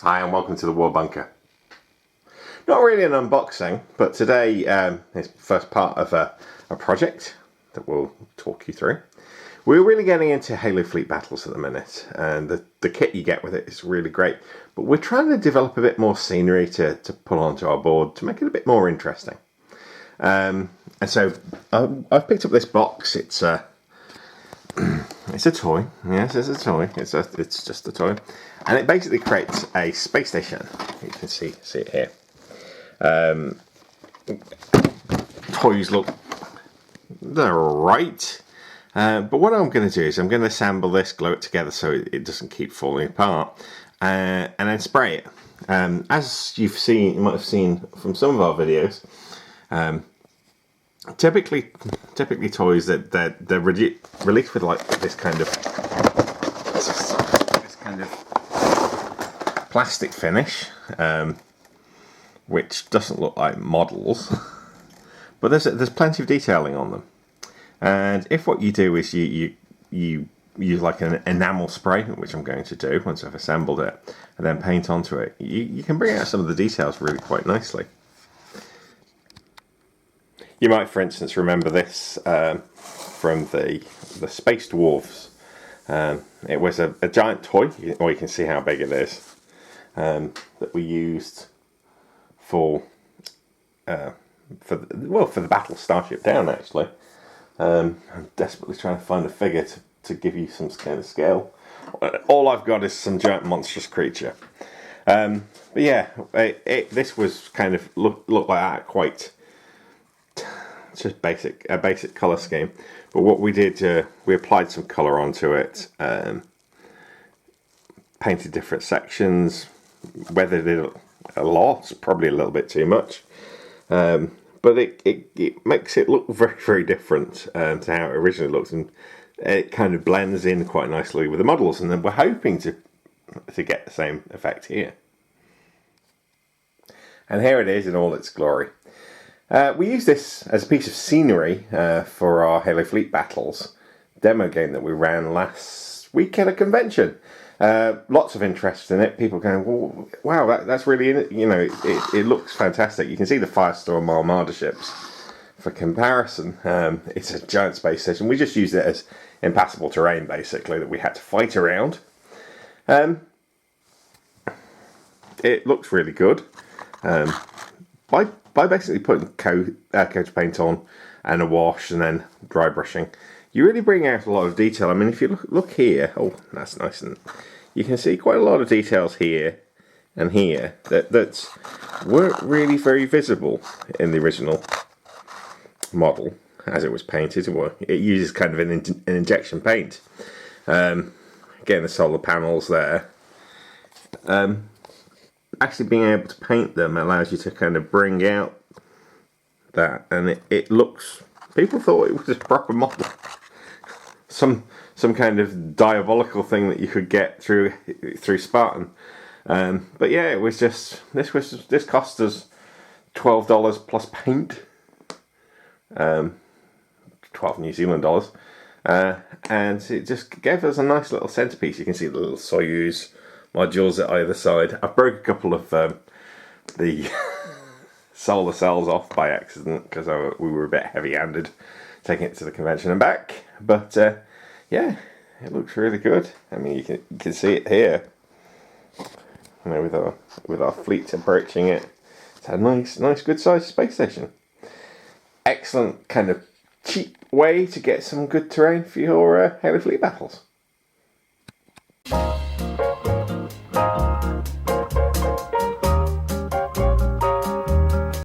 Hi and welcome to the War Bunker. Not really an unboxing, but today is the first part of a project that we'll talk you through. We're really getting into Halo Fleet Battles at the minute, and the kit you get with it is really great. But we're trying to develop a bit more scenery to put onto our board to make it a bit more interesting. And so I've picked up this box. It's a toy. Yes, it's a toy. It's just a toy, and it basically creates a space station. You can see it here. Toys they're alright, but what I'm going to do is I'm going to assemble this, glue it together so it doesn't keep falling apart, and then spray it. As you might have seen from some of our videos. Typically toys that they're released with like this kind of plastic finish, which doesn't look like models, but there's plenty of detailing on them. And if what you do is you use like an enamel spray, which I'm going to do once I've assembled it, and then paint onto it, you can bring out some of the details really quite nicely. You might, for instance, remember this from the Space Dwarves. It was a giant toy, or you can see how big it is, that we used for the Battle Starship Down. Actually, I'm desperately trying to find a figure to give you some kind of scale. All I've got is some giant monstrous creature. But yeah, this was kind of looked like that, quite. It's just a basic colour scheme, but what we did, we applied some colour onto it, painted different sections, weathered it a lot, probably a little bit too much, but it makes it look very, very different to how it originally looked, and it kind of blends in quite nicely with the models, and then we're hoping to get the same effect here. And here it is in all its glory. We used this as a piece of scenery for our Halo Fleet Battles demo game that we ran last week at a convention. Lots of interest in it. People going, well, wow, that's really, it looks fantastic. You can see the Firestorm Armada ships. For comparison, it's a giant space station. We just used it as impassable terrain, basically, that we had to fight around. It looks really good. By basically putting coat of paint on and a wash and then dry brushing, you really bring out a lot of detail. I mean, if you look here, oh, that's nice, and you can see quite a lot of details here and here that weren't really very visible in the original model as it was painted. It uses kind of an injection paint. Again, the solar panels there. Actually being able to paint them allows you to kind of bring out that, and it looks, people thought it was a proper model, some kind of diabolical thing that you could get through Spartan, but yeah, it was just, this cost us $12 plus paint, 12 New Zealand dollars, and it just gave us a nice little centerpiece. You can see the little Soyuz modules at either side. I broke a couple of the solar cells off by accident because we were a bit heavy-handed taking it to the convention and back. But yeah, it looks really good. I mean, you can see it here. With our fleet approaching it, it's a nice, good-sized space station. Excellent kind of cheap way to get some good terrain for your Halo Fleet Battles.